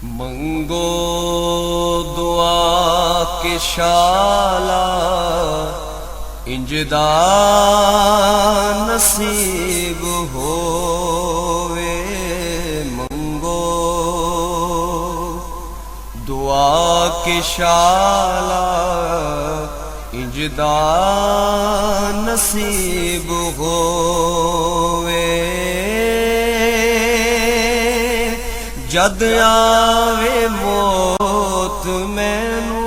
मंगो दुआ के शाला इंजदा नसीब होवे। मंगो दुआ के शाला इंजदा नसीब होवे। जद आवे मौत मैनू,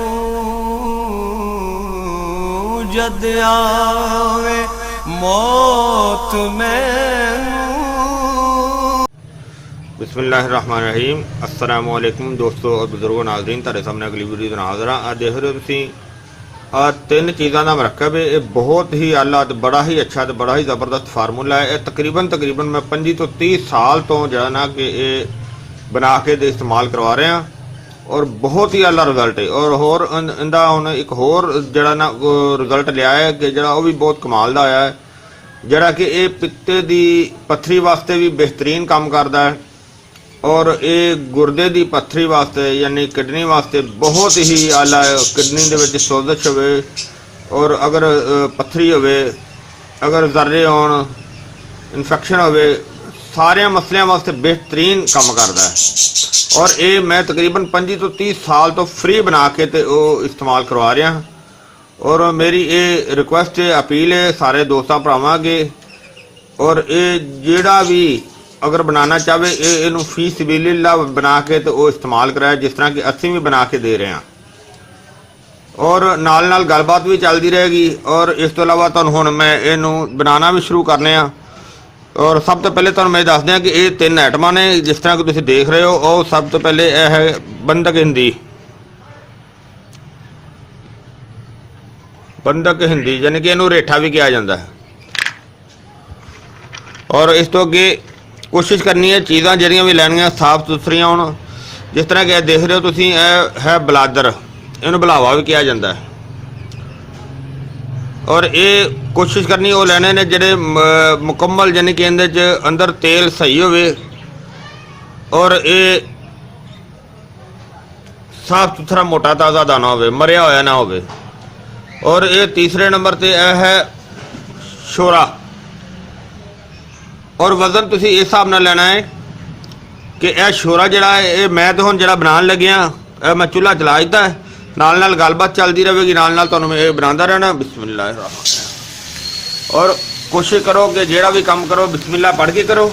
जद आवे मौत मैनू। बिस्मिल्लाहिर्रहमानिर्रहीम। अस्सलामु अलैकुम दोस्तों और बुजुर्गों नाज़रीन, तुहाडे सामने अगली वीडियो दे नाल आ देख रहे हो तुसीं तीन चीज़ों का मरकब है। ये बहुत ही आला तो बड़ा ही अच्छा तो बड़ा ही ज़बरदस्त फार्मूला है। तकरीबन मैं 25 तो 30 साल तो जो ना कि ये बना के इस्तेमाल करवा रहे हैं और बहुत ही आला रिजल्ट है। और होर इंदा हुण एक होर जड़ा ना रिजल्ट लिया है कि जड़ा वो भी बहुत कमाल का आया है, जड़ा कि ये पित्ते की पत्थरी वास्ते भी बेहतरीन काम करता है और ये गुरदे की पत्थरी वास्ते यानी किडनी वास्ते बहुत ही आला है। किडनी दे विच सोजिश होवे और अगर पत्थरी होवे, अगर जर्रे होण, इन्फेक्शन होवे, सारे मसलियां वास्ते बेहतरीन काम करता है। और ये मैं तकरीबन 25 तो 30 साल तो फ्री बना के ते इस्तेमाल करवा रहा। और मेरी ये रिक्वेस्ट है, अपील है सारे दोस्तों भरावां के, और ये जेड़ा भी अगर बनाना चाहे ये फी सबीलिल्लाह बना के तो इस्तेमाल कराया, जिस तरह कि असीं भी बना के दे रहे हैं। और नाल नाल गलबात भी चलती रहेगी। और इस तो इलावा तुहानूं हुण मैं इहनूं बनाना भी शुरू करने आ। और सब तो पहले तुहानूं मैं दस दियां कि ये 3 आइटमां ने जिस तरह कि तुसीं देख रहे हो। और सब तो पहले यह है बंधक हिंदी। बंधक हिंदी यानी कि इहनूं रेठा भी कहा जाता है। और इस तो अगे कोशिश करनी है चीज़ां जिहड़ियां भी लैणियां साफ सुथरियां होण। जिस तरह कि देख रहे हो तुसीं, है बलादर, इहनूं भलावा भी कहा जाता है। और ये कोशिश करनी वो लैने ने जिहड़े मुकम्मल यानी कि इहदे च अंदर तेल सही होवे और ये साफ सुथरा मोटा ताज़ा दाना होवे, मरिया होया ना होवे। और ये तीसरे नंबर ते यह है शोरा। और वजन तुसीं इस हिसाब नाल लेना है कि यह शोरा जिहड़ा है ये मैं तो हुण जिहड़ा बनाउण लग्या मैं चूल्हा चला दित्ता है। नाल नाल गलबात चलती रहेगी, नाल नाल तुहानूं मैं बनांदा रहना। बिस्मिल्लाह। और कोशिश करो कि जेड़ा भी काम करो बिस्मिल्लाह पढ़ के करो।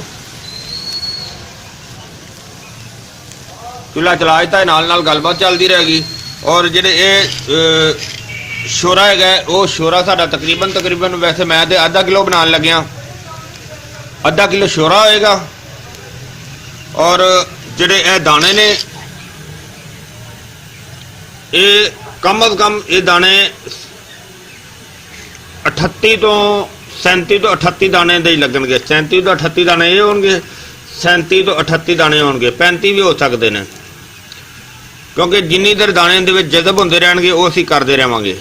चूल्हा चला दिता है, नाल नाल गलबात चलती रहेगी। और जिहड़े ये शोरा है वो शोरा साडा तकरीबन वैसे मैं तो आधा किलो बनाने लग्या, आधा किलो शोरा होएगा। और जिहड़े ये दाने ने ये कम अज कम ये दाने 38 तो 37 तो 38 दाने दे लगणगे। 37 तो 38 दाने ये होणगे, 37 तो 38 दाने होणगे, 35 भी हो सकते हैं, क्योंकि जिन्नी देर दाने दे विच जज़ब होंदे रहणगे वो असीं करदे रहांगे।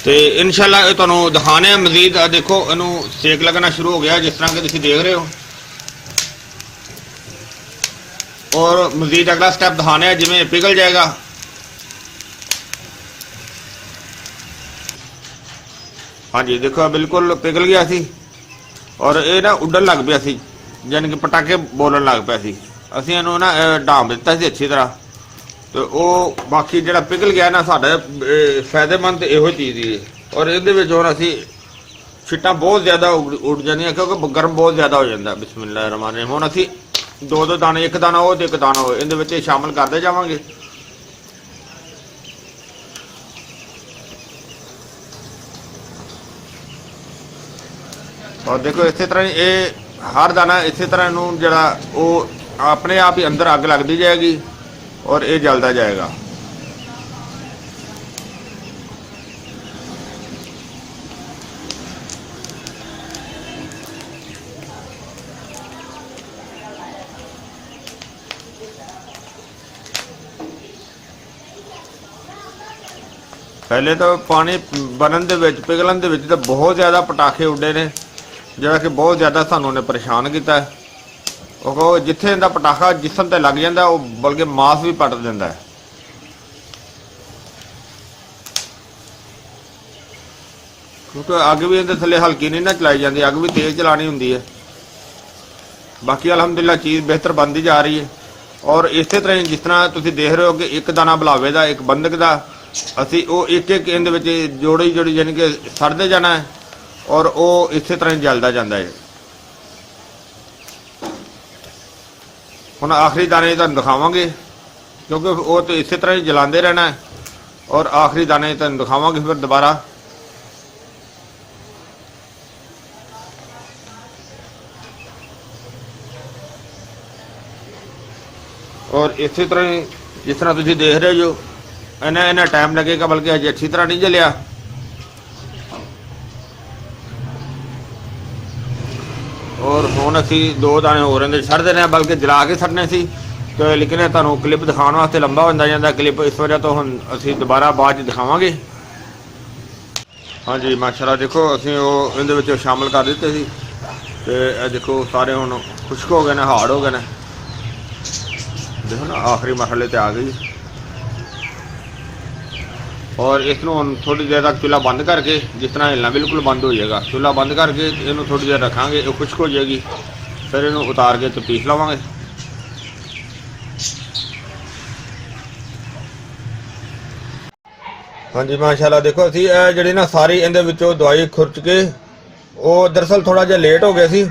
तो इंशाअल्लाह ये तुहानूं दिखाने मजीद। देखो इनू सेक लगना शुरू हो गया जिस तरह कि तुसीं देख रहे हो। और मजीद अगला स्टैप दिखाने जिवें पिघल जाएगा। हाँ जी देखो बिल्कुल पिघल गया सी और ये ना उड्डन लग पिया सी, यानी कि पटाखे बोलन लग पिया सी। असीं इहनूं ना ढांप दिता सी अच्छी तरह। तो वो बाकी जिहड़ा पिघल गया ना साडा फायदेमंद इहो चीज़ ही है। और इहदे विच हुण असीं छिट्टां बहुत ज़्यादा उड़ जांदियां क्योंकि गर्म बहुत ज़्यादा हो जाता। बिस्मिल्लाह रहमान रहीम। हुण असीं 2 दाने, एक दाना हो तो एक दाना हो, इहदे विच शामिल करते जावांगे। और देखो इस तरह ये हर दाना इस तरह नूं जिहड़ा वो अपने आप ही अंदर अग लगती जाएगी और ये जलता जाएगा। पहले तो पानी बनन दे विच पिघलन दे विच तो बहुत ज़्यादा पटाखे उड्डे ने, जिहड़ा कि बहुत ज़्यादा सानूं ने परेशान किया है। ਉਹ ਜਿੱਥੇ ਇਹਦਾ ਪਟਾਖਾ ਜਿਸਮ ਤੇ ਲੱਗ ਜਾਂਦਾ ਉਹ ਬਲਕਿ ਮਾਸ ਵੀ ਪੱਟ ਦਿੰਦਾ ਹੈ। ਕਿਉਂਕਿ ਅੱਗ ਵੀ ਇਹਦੇ ਥੱਲੇ ਹਲਕੀ ਨਹੀਂ ਨਾ ਚਲਾਈ ਜਾਂਦੀ, ਅੱਗ ਵੀ ਤੇਜ਼ ਚਲਾਣੀ ਹੁੰਦੀ ਹੈ। ਬਾਕੀ ਅਲਹਮਦੁਲਿਲਾ ਚੀਜ਼ ਬਿਹਤਰ ਬਣਦੀ ਜਾ ਰਹੀ ਹੈ। ਔਰ ਇਸੇ ਤਰ੍ਹਾਂ ਹੀ ਜਿਸ ਤਰ੍ਹਾਂ ਤੁਸੀਂ ਦੇਖ ਰਹੇ ਹੋ ਕਿ ਇੱਕ ਦਾਣਾ ਬਲਾਵੇ ਦਾ, ਇੱਕ ਬੰਦਕ ਦਾ, ਅਸੀਂ ਉਹ ਇੱਕ ਇੱਕ ਇਹਦੇ ਵਿੱਚ ਜੋੜੀ ਯਾਨੀ ਕਿ ਸੜਦੇ ਜਾਣਾ ਹੈ ਔਰ ਉਹ ਇਸੇ ਤਰ੍ਹਾਂ ਹੀ ਜਲਦਾ ਜਾਂਦਾ ਹੈ। ਹੁਣ ਆਖਰੀ ਦਾਣੇ ਤੁਹਾਨੂੰ ਦਿਖਾਵਾਂਗੇ ਕਿਉਂਕਿ ਉਹ ਤਾਂ ਇਸੇ ਤਰ੍ਹਾਂ ਹੀ ਜਲਾਉਂਦੇ ਰਹਿਣਾ ਹੈ ਔਰ ਆਖਰੀ ਦਾਣੇ ਤੁਹਾਨੂੰ ਦਿਖਾਵਾਂਗੇ ਫਿਰ ਦੁਬਾਰਾ। ਔਰ ਇਸੇ ਤਰ੍ਹਾਂ ਹੀ ਜਿਸ ਤਰ੍ਹਾਂ ਤੁਸੀਂ ਦੇਖ ਰਹੇ ਹੋ ਇਹਨਾਂ ਟਾਈਮ ਲੱਗੇਗਾ, ਬਲਕਿ ਅਜੇ ਅੱਛੀ ਤਰ੍ਹਾਂ ਨਹੀਂ ਜਲਿਆ। ਔਰ ਹੁਣ ਅਸੀਂ 2 ਦਾਣੇ ਹੋਰ ਇਹਦੇ ਛੱਡ ਦੇਣੇ ਆ, ਬਲਕਿ ਜਲਾ ਕੇ ਛੱਡਣੇ ਸੀ ਤੇ ਲੇਕਿਨ ਇਹ ਤੁਹਾਨੂੰ ਕਲਿੱਪ ਦਿਖਾਉਣ ਵਾਸਤੇ ਲੰਬਾ ਹੁੰਦਾ ਜਾਂਦਾ ਕਲਿੱਪ, ਇਸ ਵਜ੍ਹਾ ਤੋਂ ਹੁਣ ਅਸੀਂ ਦੁਬਾਰਾ ਬਾਅਦ 'ਚ ਦਿਖਾਵਾਂਗੇ। ਹਾਂਜੀ ਮਾਸ਼ਾਅੱਲਾ ਦੇਖੋ ਅਸੀਂ ਉਹ ਇਹਦੇ ਵਿੱਚ ਸ਼ਾਮਲ ਕਰ ਦਿੱਤੇ ਸੀ ਤੇ ਇਹ ਦੇਖੋ ਸਾਰੇ ਹੁਣ ਖੁਸ਼ਕ ਹੋ ਗਏ ਨੇ, ਹਾਰਡ ਹੋ ਗਏ ਨੇ। ਦੇਖੋ ਨਾ ਆਖਰੀ ਮਰਹਲੇ ਤੇ ਆ ਗਈ। ਔਰ ਇਸ ਨੂੰ ਹੁਣ ਥੋੜੀ ਦੇਰ ਤੱਕ ਚੁੱਲ੍ਹਾ ਬੰਦ ਕਰਕੇ, ਜਿਸ ਤਰ੍ਹਾਂ ਹਿੱਲਣਾ ਬਿਲਕੁਲ ਬੰਦ ਹੋ ਜਾਏਗਾ, ਚੁੱਲ੍ਹਾ ਬੰਦ ਕਰਕੇ ਇਹਨੂੰ ਥੋੜੀ ਦੇਰ ਰੱਖਾਂਗੇ, ਇਹ ਖੁਸ਼ਕ ਹੋ ਜਾਏਗੀ। ਫਿਰ ਇਹਨੂੰ ਉਤਾਰ ਕੇ ਤੇ ਪੀਸ ਲਵਾਂਗੇ। ਹਾਂਜੀ ਮਾਸ਼ਾਅੱਲਾ ਦੇਖੋ ਅਸੀਂ ਇਹ ਜਿਹੜੀ ਨਾ ਸਾਰੀ ਇਹਦੇ ਵਿੱਚੋਂ ਦਵਾਈ ਖੁਰਚ ਕੇ, ਉਹ ਦਰਅਸਲ ਥੋੜਾ ਜਿਹਾ ਲੇਟ ਹੋ ਗਿਆ ਸੀ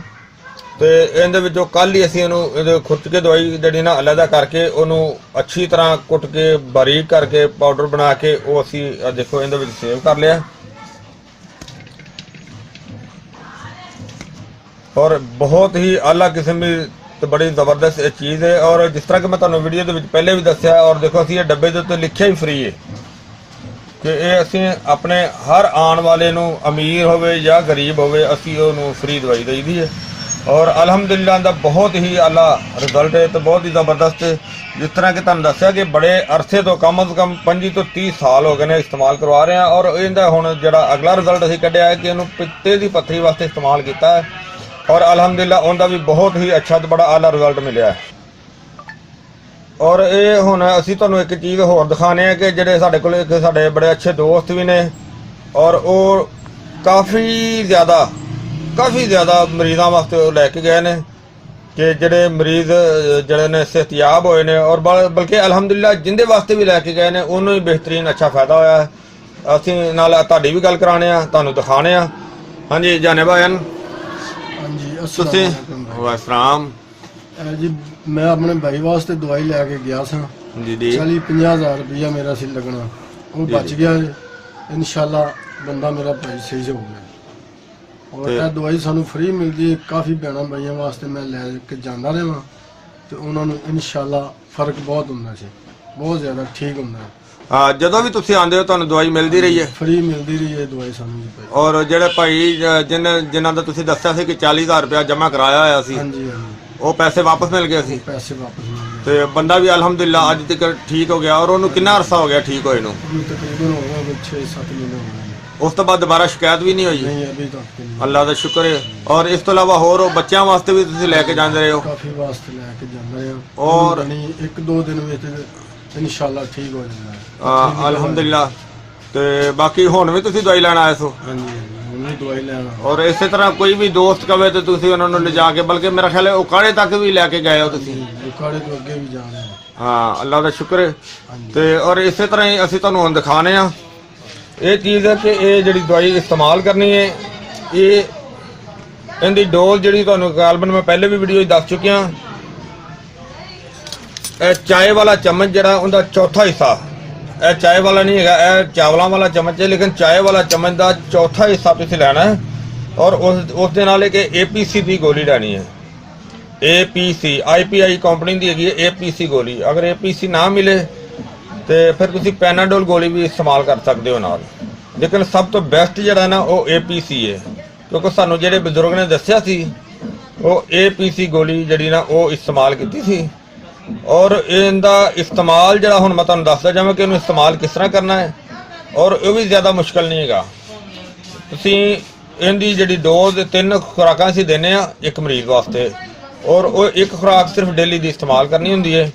ਤੇ ਇਹਦੇ ਵਿੱਚੋਂ ਕੱਲ ਹੀ ਅਸੀਂ ਉਹਨੂੰ ਇਹਦੇ ਖੁਰਚ ਕੇ ਦਵਾਈ ਜਿਹੜੀ ਨਾ ਅਲੱਗਾ ਕਰਕੇ ਉਹਨੂੰ ਅੱਛੀ ਤਰ੍ਹਾਂ ਕੁੱਟ ਕੇ ਬਾਰੀਕ ਕਰਕੇ ਪਾਊਡਰ ਬਣਾ ਕੇ ਉਹ ਅਸੀਂ ਦੇਖੋ ਇਹਦੇ ਵਿੱਚ ਸੇਵ ਕਰ ਲਿਆ। ਔਰ ਬਹੁਤ ਹੀ ਆਲਾ ਕਿਸਮ ਦੀ ਤੇ ਬੜੀ ਜ਼ਬਰਦਸਤ ਇਹ ਚੀਜ਼ ਹੈ। ਔਰ ਜਿਸ ਤਰ੍ਹਾਂ ਕਿ ਮੈਂ ਤੁਹਾਨੂੰ ਵੀਡੀਓ ਦੇ ਵਿੱਚ ਪਹਿਲੇ ਵੀ ਦੱਸਿਆ, ਔਰ ਦੇਖੋ ਅਸੀਂ ਇਹ ਡੱਬੇ ਦੇ ਉੱਤੇ ਲਿਖਿਆ ਹੀ ਫ੍ਰੀ ਹੈ ਕਿ ਇਹ ਅਸੀਂ ਆਪਣੇ ਹਰ ਆਉਣ ਵਾਲੇ ਨੂੰ, ਅਮੀਰ ਹੋਵੇ ਜਾਂ ਗਰੀਬ ਹੋਵੇ, ਅਸੀਂ ਉਹਨੂੰ ਫ੍ਰੀ ਦਵਾਈ ਦੇਈਦੀ ਹੈ। ਔਰ ਅਲਹਮਦੁਲਿਲਾ ਦਾ ਬਹੁਤ ਹੀ ਆਲਾ ਰਿਜ਼ਲਟ ਹੈ ਤੇ ਬਹੁਤ ਹੀ ਜ਼ਬਰਦਸਤ। ਜਿਸ ਤਰ੍ਹਾਂ ਕਿ ਤੁਹਾਨੂੰ ਦੱਸਿਆ ਕਿ ਬੜੇ ਅਰਸੇ ਤੋਂ ਕਮ ਤੋਂ ਕਮ 25 ਤੋਂ 30 ਸਾਲ ਹੋ ਗਏ ਨੇ ਇਸਤੇਮਾਲ ਕਰਵਾ ਰਹੇ ਹਾਂ। ਔਰ ਇਹਦਾ ਹੁਣ ਜਿਹੜਾ ਅਗਲਾ ਰਿਜ਼ਲਟ ਅਸੀਂ ਕੱਢਿਆ ਹੈ ਕਿ ਇਹਨੂੰ ਪਿੱਤੇ ਦੀ ਪੱਥਰੀ ਵਾਸਤੇ ਇਸਤੇਮਾਲ ਕੀਤਾ ਹੈ ਔਰ ਅਲਹਮਦੁਲਿਲਾ ਉਹਦਾ ਵੀ ਬਹੁਤ ਹੀ ਅੱਛਾ ਤੇ ਬੜਾ ਆਲਾ ਰਿਜ਼ਲਟ ਮਿਲਿਆ ਹੈ। ਔਰ ਇਹ ਹੁਣ ਅਸੀਂ ਤੁਹਾਨੂੰ ਇੱਕ ਚੀਜ਼ ਹੋਰ ਦਿਖਾਣੇ ਆ ਕਿ ਜਿਹੜੇ ਸਾਡੇ ਕੋਲ ਇੱਕ ਸਾਡੇ ਬੜੇ ਅੱਛੇ ਦੋਸਤ ਵੀ ਨੇ ਔਰ ਉਹ ਕਾਫੀ ਜ਼ਿਆਦਾ ਮਰੀਜ਼ਾਂ ਵਾਸਤੇ ਉਹ ਲੈ ਕੇ ਗਏ ਨੇ ਕਿ ਜਿਹੜੇ ਮਰੀਜ਼ ਜਿਹੜੇ ਨੇ ਸਿਹਤਯਾਬ ਹੋਏ ਨੇ ਔਰ ਬਲਕਿ ਅਲਹਮਦੁਲਿਲਾ ਜਿੰਦੇ ਵਾਸਤੇ ਵੀ ਲੈ ਕੇ ਗਏ ਨੇ ਉਹਨੂੰ ਹੀ ਬਿਹਤਰੀਨ ਅੱਛਾ ਫਾਇਦਾ ਹੋਇਆ ਹੈ। ਅਸੀਂ ਨਾਲ ਤੁਹਾਡੀ ਵੀ ਗੱਲ ਕਰਾਣੇ ਆ, ਤੁਹਾਨੂੰ ਦਿਖਾਣੇ ਆ। ਹਾਂਜੀ ਜਾਨੇ ਭਾਈਨ, ਹਾਂਜੀ ਤੁਸੀਂ ਵਾਸਲਾਮ ਜੀ, ਮੈਂ ਆਪਣੇ ਭਾਈ ਵਾਸਤੇ ਦਵਾਈ ਲੈ ਕੇ ਗਿਆ ਸਾਂ ਜੀ ਜੀ 40-50 ਹਜ਼ਾਰ ਰੁਪਇਆ ਮੇਰਾ ਸੀ ਲੱਗਣਾ, ਉਹ ਬਚ ਗਿਆ ਇਨਸ਼ਾਅੱਲਾ। ਬੰਦਾ ਮੇਰਾ ਭਾਈ ਸਹੀ ਹੋ ਗਿਆ ਔਰ ਇਹ ਦਵਾਈ ਸਾਨੂੰ ਫ੍ਰੀ ਮਿਲਦੀ ਹੈ। ਕਾਫੀ ਭੈਣਾਂ ਭਾਈਆਂ ਵਾਸਤੇ ਮੈਂ ਲੈ ਕੇ ਜਾਂਦਾ ਰਿਹਾ ਤੇ ਉਹਨਾਂ ਨੂੰ ਇਨਸ਼ਾਅੱਲਾ ਫਰਕ ਬਹੁਤ ਹੁੰਦਾ ਸੀ, ਬਹੁਤ ਜ਼ਿਆਦਾ ਠੀਕ ਹੁੰਦਾ ਹੈ। ਜਦੋਂ ਵੀ ਤੁਸੀਂ ਆਉਂਦੇ ਹੋ ਤੁਹਾਨੂੰ ਦਵਾਈ ਮਿਲਦੀ ਰਹੀ ਹੈ? ਫ੍ਰੀ ਮਿਲਦੀ ਰਹੀ ਹੈ ਦਵਾਈ ਸਾਨੂੰ ਜੀ ਭਾਈ। ਔਰ ਜਿਹੜੇ ਭਾਈ ਜਿਨ੍ਹਾਂ ਦਾ ਤੁਸੀਂ ਦੱਸਿਆ ਸੀ ਕਿ 40,000 ਰੁਪਇਆ ਜਮ੍ਹਾਂ ਕਰਾਇਆ ਹੋਇਆ ਸੀ, ਹਾਂਜੀ ਉਹ ਪੈਸੇ ਵਾਪਸ ਮਿਲ ਗਏ ਸੀ? ਪੈਸੇ ਵਾਪਸ ਮਿਲ ਗਏ ਤੇ ਬੰਦਾ ਵੀ ਅਲਹਮਦੁਲਿਲਾ ਅੱਜ ਤੱਕ ਠੀਕ ਹੋ ਗਿਆ। ਔਰ ਉਹਨੂੰ ਕਿੰਨਾ ਅਰਸਾ ਹੋ ਗਿਆ ਠੀਕ ਹੋਏ ਨੂੰ? ਉਹਨੂੰ ਤਕਰੀਬਨ ਹੋ ਗਿਆ 6-7 ਮਹੀਨੇ ਹੋ ਗਏ। ਉਸ ਤੋਂ ਬਾਅਦ ਦੁਬਾਰਾ ਸ਼ਿਕਾਇਤ ਵੀ ਨਹੀਂ ਹੋਈ? ਨਹੀਂ, ਅਭੀ ਤੱਕ ਨਹੀਂ। ਅੱਲਾ ਦਾ ਸ਼ੁਕਰ ਹੈ। ਔਰ ਇਸ ਤੋਂ ਇਲਾਵਾ ਹੋਰ ਬੱਚਿਆਂ ਵਾਸਤੇ ਵੀ ਤੁਸੀਂ ਲੈ ਕੇ ਜਾਂਦੇ ਰਹੇ ਹੋ? ਕਾਫੀ ਵਾਸਤੇ ਲੈ ਕੇ ਜਾਂਦੇ ਰਹੇ ਔਰ 1-2 ਦਿਨ ਵਿੱਚ ਇਨਸ਼ਾਅੱਲਾ ਠੀਕ ਹੋ ਜਾਂਦਾ ਹੈ ਅਲਹਮਦੁਲਿਲਾ। ਤੇ ਬਾਕੀ ਹੁਣ ਵੀ ਤੁਸੀਂ ਦਵਾਈ ਲੈਣ ਆਏ ਸੋ? ਹਾਂਜੀ, ਹੁਣ ਵੀ ਦਵਾਈ ਲੈਣਾ। ਔਰ ਇਸੇ ਤਰ੍ਹਾਂ ਕੋਈ ਵੀ ਦੋਸਤ ਕਵੇ ਤੇ ਤੁਸੀਂ ਉਹਨਾਂ ਨੂੰ ਲਿਜਾ ਕੇ, ਬਲਕਿ ਮੇਰਾ ਖਿਆਲ ਹੈ ਉਕਾੜੇ ਤੱਕ ਵੀ ਲੈ ਕੇ ਗਏ ਹੋ ਤੁਸੀਂ? ਉਕਾੜੇ ਤੋਂ ਅੱਗੇ ਵੀ ਜਾਣਾ ਹੈ। ਹਾਂ ਅੱਲਾ ਦਾ ਸ਼ੁਕਰ ਹੈ। ਤੇ ਔਰ ਇਸੇ ਤਰ੍ਹਾਂ ਹੀ ਅਸੀਂ ਤੁਹਾਨੂੰ ਹੁਣ ਦਿਖਾਣੇ ਆ ਇਹ ਚੀਜ਼ ਹੈ ਕਿ ਇਹ ਜਿਹੜੀ ਦਵਾਈ ਇਸਤੇਮਾਲ ਕਰਨੀ ਹੈ, ਇਹ ਇਹਦੀ ਡੋਜ਼ ਜਿਹੜੀ ਤੁਹਾਨੂੰ ਗਾਲਬਨ ਮੈਂ ਪਹਿਲੇ ਵੀ ਵੀਡੀਓ 'ਚ ਦੱਸ ਚੁੱਕਿਆ। ਇਹ ਚਾय ਵਾਲਾ ਚਮਚ ਜਿਹੜਾ ਉਹਦਾ ਚੌਥਾ ਹਿੱਸਾ, ਇਹ ਚਾय ਵਾਲਾ ਨਹੀਂ ਹੈਗਾ, ਇਹ ਚਾਵਲਾਂ ਵਾਲਾ ਚਮਚ ਹੈ, ਲੇਕਿਨ ਚਾय ਵਾਲਾ ਚਮਚ ਦਾ ਚੌਥਾ ਹਿੱਸਾ ਤੁਸੀਂ ਲੈਣਾ ਹੈ। ਔਰ ਉਸ ਦੇ ਨਾਲ ਇੱਕ APC ਦੀ ਗੋਲੀ ਲੈਣੀ ਹੈ। APC IPI ਕੰਪਨੀ ਦੀ ਹੈਗੀ ਹੈ APC ਗੋਲੀ। ਅਗਰ APC ਨਾ ਮਿਲੇ ਤੇ ਫਿਰ ਤੁਸੀਂ ਪੈਨਾਡੋਲ ਗੋਲੀ ਵੀ ਇਸਤੇਮਾਲ ਕਰ ਸਕਦੇ ਹੋ ਨਾਲ, ਲੇਕਿਨ ਸਭ ਤੋਂ ਬੈਸਟ ਜਿਹੜਾ ਨਾ ਉਹ APC ਹੈ, ਕਿਉਂਕਿ ਸਾਨੂੰ ਜਿਹੜੇ ਬਜ਼ੁਰਗ ਨੇ ਦੱਸਿਆ ਸੀ ਉਹ APC ਗੋਲੀ ਜਿਹੜੀ ਨਾ ਉਹ ਇਸਤੇਮਾਲ ਕੀਤੀ ਸੀ। ਔਰ ਇਹਦਾ ਇਸਤੇਮਾਲ ਜਿਹੜਾ ਹੁਣ ਮੈਂ ਤੁਹਾਨੂੰ ਦੱਸਦਾ ਜਾਵਾਂ ਕਿ ਇਹਨੂੰ ਇਸਤੇਮਾਲ ਕਿਸ ਤਰ੍ਹਾਂ ਕਰਨਾ ਹੈ। ਔਰ ਉਹ ਵੀ ਜ਼ਿਆਦਾ ਮੁਸ਼ਕਲ ਨਹੀਂ ਹੈਗਾ। ਤੁਸੀਂ ਇਹਦੀ ਜਿਹੜੀ ਡੋਜ਼ 3 ਖੁਰਾਕਾਂ ਅਸੀਂ ਦਿੰਦੇ ਆ ਇੱਕ ਮਰੀਜ਼ ਵਾਸਤੇ, ਔਰ ਉਹ ਇੱਕ ਖੁਰਾਕ ਸਿਰਫ ਡੇਲੀ ਦੀ ਇਸਤੇਮਾਲ ਕਰਨੀ ਹੁੰਦੀ ਹੈ।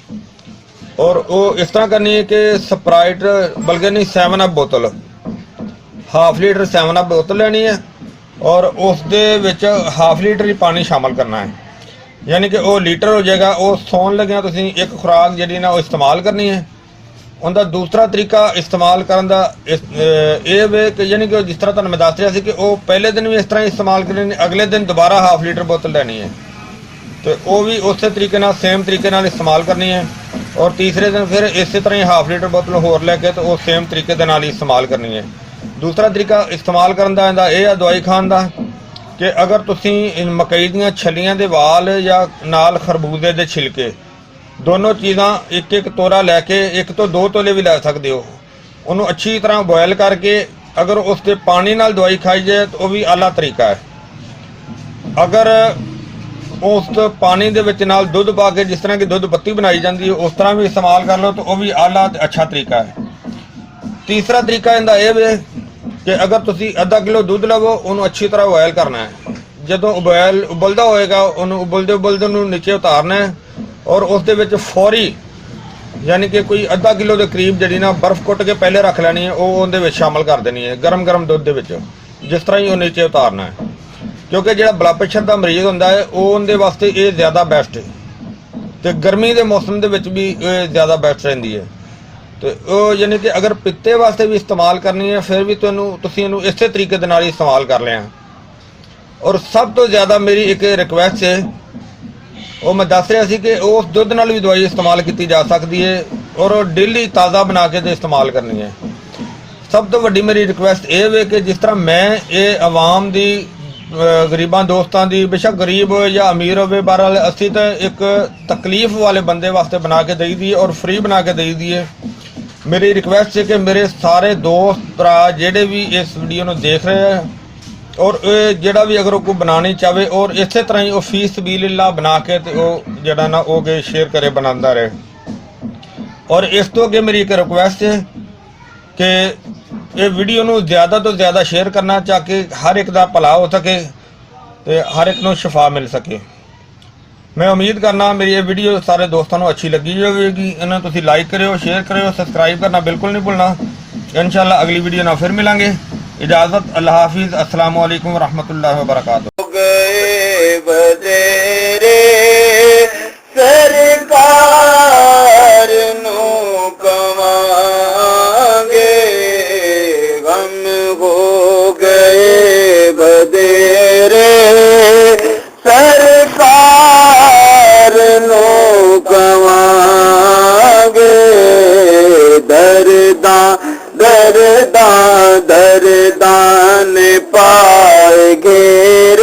ਔਰ ਉਹ ਇਸ ਤਰ੍ਹਾਂ ਕਰਨੀ ਹੈ ਕਿ ਸਪਰਾਈਟ ਬਲਕਿ ਨਹੀਂ 7 ਅਪ ਬੋਤਲ, ਹਾਫ ਲੀਟਰ 7 ਅਪ ਬੋਤਲ ਲੈਣੀ ਹੈ ਔਰ ਉਸ ਦੇ ਵਿੱਚ ਹਾਫ ਲੀਟਰ ਹੀ ਪਾਣੀ ਸ਼ਾਮਲ ਕਰਨਾ ਹੈ, ਯਾਨੀ ਕਿ ਉਹ ਲੀਟਰ ਹੋ ਜਾਏਗਾ। ਉਹ ਸੌਣ ਲੱਗਿਆ ਤੁਸੀਂ ਇੱਕ ਖੁਰਾਕ ਜਿਹੜੀ ਨਾ ਉਹ ਇਸਤੇਮਾਲ ਕਰਨੀ ਹੈ। ਉਹਦਾ ਦੂਸਰਾ ਤਰੀਕਾ ਇਸਤੇਮਾਲ ਕਰਨ ਦਾ ਇਹ ਵੇ ਕਿ ਯਾਨੀ ਕਿ ਜਿਸ ਤਰ੍ਹਾਂ ਤੁਹਾਨੂੰ ਮੈਂ ਦੱਸ ਰਿਹਾ ਸੀ ਕਿ ਉਹ ਪਹਿਲੇ ਦਿਨ ਵੀ ਇਸ ਤਰ੍ਹਾਂ ਇਸਤੇਮਾਲ ਕਰਨੀ, ਅਗਲੇ ਦਿਨ ਦੁਬਾਰਾ ਹਾਫ ਲੀਟਰ ਬੋਤਲ ਲੈਣੀ ਹੈ ਤੇ ਉਹ ਵੀ ਉਸੇ ਤਰੀਕੇ ਨਾਲ ਸੇਮ ਤਰੀਕੇ ਨਾਲ ਇਸਤੇਮਾਲ ਕਰਨੀ ਹੈ। ਔਰ ਤੀਸਰੇ ਦਿਨ ਫਿਰ ਇਸੇ ਤਰ੍ਹਾਂ ਹੀ ਹਾਫ ਲੀਟਰ ਬੋਤਲ ਹੋਰ ਲੈ ਕੇ ਤੇ ਉਹ ਸੇਮ ਤਰੀਕੇ ਦੇ ਨਾਲ ਹੀ ਇਸਤੇਮਾਲ ਕਰਨੀ ਹੈ। ਦੂਸਰਾ ਤਰੀਕਾ ਇਸਤੇਮਾਲ ਕਰਨ ਦਾ ਇਹਦਾ ਇਹ ਆ ਦਵਾਈ ਖਾਣ ਦਾ ਕਿ ਅਗਰ ਤੁਸੀਂ ਮਕਈ ਦੀਆਂ ਛੱਲੀਆਂ ਦੇ ਵਾਲ ਜਾਂ ਨਾਲ ਖਰਬੂਜ਼ੇ ਦੇ ਛਿਲਕੇ ਦੋਨੋਂ ਚੀਜ਼ਾਂ ਇੱਕ ਇੱਕ ਤੋਰਾ ਲੈ ਕੇ 1 ਤੋਂ 2 ਤੋਲੇ ਵੀ ਲੈ ਸਕਦੇ ਹੋ, ਉਹਨੂੰ ਅੱਛੀ ਤਰ੍ਹਾਂ ਬੋਇਲ ਕਰਕੇ ਅਗਰ ਉਸ ਦੇ ਪਾਣੀ ਨਾਲ ਦਵਾਈ ਖਾਈ ਜਾਏ ਤਾਂ ਉਹ ਵੀ ਆਲਾ ਤਰੀਕਾ ਹੈ। ਅਗਰ ਉਸ ਪਾਣੀ ਦੇ ਵਿੱਚ ਨਾਲ ਦੁੱਧ ਪਾ ਕੇ ਜਿਸ ਤਰ੍ਹਾਂ ਕਿ ਦੁੱਧ ਪੱਤੀ ਬਣਾਈ ਜਾਂਦੀ ਹੈ ਉਸ ਤਰ੍ਹਾਂ ਵੀ ਇਸਤੇਮਾਲ ਕਰ ਲਓ ਤਾਂ ਉਹ ਵੀ ਆਲਾ ਤੇ ਅੱਛਾ ਤਰੀਕਾ ਹੈ। ਤੀਸਰਾ ਤਰੀਕਾ ਇਹਦਾ ਇਹ ਵੇ ਕਿ ਅਗਰ ਤੁਸੀਂ ਅੱਧਾ ਕਿਲੋ ਦੁੱਧ ਲਵੋ, ਉਹਨੂੰ ਅੱਛੀ ਤਰ੍ਹਾਂ ਬੋਇਲ ਕਰਨਾ ਹੈ। ਜਦੋਂ ਉਬਲਦਾ ਹੋਏਗਾ ਉਹਨੂੰ ਉਬਲਦੇ ਨੂੰ ਨੀਚੇ ਉਤਾਰਨਾ ਹੈ ਔਰ ਉਸ ਦੇ ਵਿੱਚ ਫੌਰੀ ਯਾਨੀ ਕਿ ਕੋਈ ਅੱਧਾ ਕਿਲੋ ਦੇ ਕਰੀਬ ਜਿਹੜੀ ਨਾ ਬਰਫ਼ ਕੁੱਟ ਕੇ ਪਹਿਲੇ ਰੱਖ ਲੈਣੀ ਹੈ, ਉਹ ਉਹਦੇ ਵਿੱਚ ਸ਼ਾਮਲ ਕਰ ਦੇਣੀ ਹੈ ਗਰਮ ਦੁੱਧ ਦੇ ਵਿੱਚ, ਜਿਸ ਤਰ੍ਹਾਂ ਹੀ ਉਹ ਨੀਚੇ ਉਤਾਰਨਾ ਹੈ। ਕਿਉਂਕਿ ਜਿਹੜਾ ਬਲੱਡ ਪ੍ਰੈਸ਼ਰ ਦਾ ਮਰੀਜ਼ ਹੁੰਦਾ ਹੈ ਉਹ ਉਹਦੇ ਵਾਸਤੇ ਇਹ ਜ਼ਿਆਦਾ ਬੈਸਟ ਹੈ ਤੇ ਗਰਮੀ ਦੇ ਮੌਸਮ ਦੇ ਵਿੱਚ ਵੀ ਇਹ ਜ਼ਿਆਦਾ ਬੈਸਟ ਰਹਿੰਦੀ ਹੈ। ਤੇ ਉਹ ਯਾਨੀ ਕਿ ਅਗਰ ਪਿੱਤੇ ਵਾਸਤੇ ਵੀ ਇਸਤੇਮਾਲ ਕਰਨੀ ਹੈ ਫਿਰ ਵੀ ਤੁਸੀਂ ਇਹਨੂੰ ਇਸੇ ਤਰੀਕੇ ਦੇ ਨਾਲ ਹੀ ਇਸਤੇਮਾਲ ਕਰ ਲਿਆ। ਔਰ ਸਭ ਤੋਂ ਜ਼ਿਆਦਾ ਮੇਰੀ ਇੱਕ ਰਿਕੁਐਸਟ ਹੈ, ਉਹ ਮੈਂ ਦੱਸ ਰਿਹਾ ਸੀ ਕਿ ਉਸ ਦੁੱਧ ਨਾਲ ਵੀ ਦਵਾਈ ਇਸਤੇਮਾਲ ਕੀਤੀ ਜਾ ਸਕਦੀ ਹੈ ਔਰ ਡੇਲੀ ਤਾਜ਼ਾ ਬਣਾ ਕੇ ਤੇ ਇਸਤੇਮਾਲ ਕਰਨੀ ਹੈ। ਸਭ ਤੋਂ ਵੱਡੀ ਮੇਰੀ ਰਿਕੁਐਸਟ ਇਹ ਵੇ ਕਿ ਜਿਸ ਤਰ੍ਹਾਂ ਮੈਂ ਇਹ ਆਵਾਮ ਦੀ ਗਰੀਬਾਂ ਦੋਸਤਾਂ ਦੀ, ਬੇਸ਼ੱਕ ਗਰੀਬ ਹੋਵੇ ਜਾਂ ਅਮੀਰ ਹੋਵੇ, ਬਹਰਹਾਲ ਅਸੀਂ ਤਾਂ ਇੱਕ ਤਕਲੀਫ ਵਾਲੇ ਬੰਦੇ ਵਾਸਤੇ ਬਣਾ ਕੇ ਦੇਈਦੀ ਹੈ ਔਰ ਫ੍ਰੀ ਬਣਾ ਕੇ ਦੇਈਦੀ ਹੈ। ਮੇਰੀ ਰਿਕੁਐਸਟ ਹੈ ਕਿ ਮੇਰੇ ਸਾਰੇ ਦੋਸਤ ਭਰਾ ਜਿਹੜੇ ਵੀ ਇਸ ਵੀਡੀਓ ਨੂੰ ਦੇਖ ਰਹੇ ਹੈ ਔਰ ਇਹ ਜਿਹੜਾ ਵੀ ਅਗਰ ਉਹ ਕੋਈ ਬਣਾਉਣੀ ਚਾਹਵੇ ਔਰ ਇਸੇ ਤਰ੍ਹਾਂ ਹੀ ਉਹ ਫੀ ਸਬੀਲਿਲ੍ਲਾਹ ਬਣਾ ਕੇ ਤੇ ਉਹ ਜਿਹੜਾ ਨਾ ਉਹ ਕੇ ਸ਼ੇਅਰ ਕਰੇ, ਬਣਾਉਂਦਾ ਰਹੇ। ਔਰ ਇਸ ਤੋਂ ਅੱਗੇ ਮੇਰੀ ਇੱਕ ਰਿਕੁਐਸਟ ਹੈ ਕਿ ਇਹ ਵੀਡੀਓ ਨੂੰ ਜ਼ਿਆਦਾ ਤੋਂ ਜ਼ਿਆਦਾ ਸ਼ੇਅਰ ਕਰਨਾ ਤਾਂ ਕਿ ਹਰ ਇੱਕ ਦਾ ਭਲਾ ਹੋ ਸਕੇ ਤੇ ਹਰ ਇੱਕ ਨੂੰ ਸ਼ਿਫਾ ਮਿਲ ਸਕੇ। ਮੈਂ ਉਮੀਦ ਕਰਨਾ ਮੇਰੀ ਇਹ ਵੀਡੀਓ ਸਾਰੇ ਦੋਸਤਾਂ ਨੂੰ ਅੱਛੀ ਲੱਗੀ ਹੋਵੇਗੀ। ਇਹਨਾਂ ਤੁਸੀਂ ਲਾਈਕ ਕਰਿਓ, ਸ਼ੇਅਰ ਕਰਿਓ, ਸਬਸਕ੍ਰਾਈਬ ਕਰਨਾ ਬਿਲਕੁਲ ਨਹੀਂ ਭੁੱਲਣਾ। इंशाअल्लाह अगली वीडियो ना फिर मिलेंगे। इजाज़त, अल्लाह हाफिज़, अस्सलामु अलैकुम वरहमतुल्लाहि वबरकातुहू। गए बदेरे सरकार नु कवांगे, गम हो गए बदेरे सरकार नु कवांगे, दरदां ने पाए घेर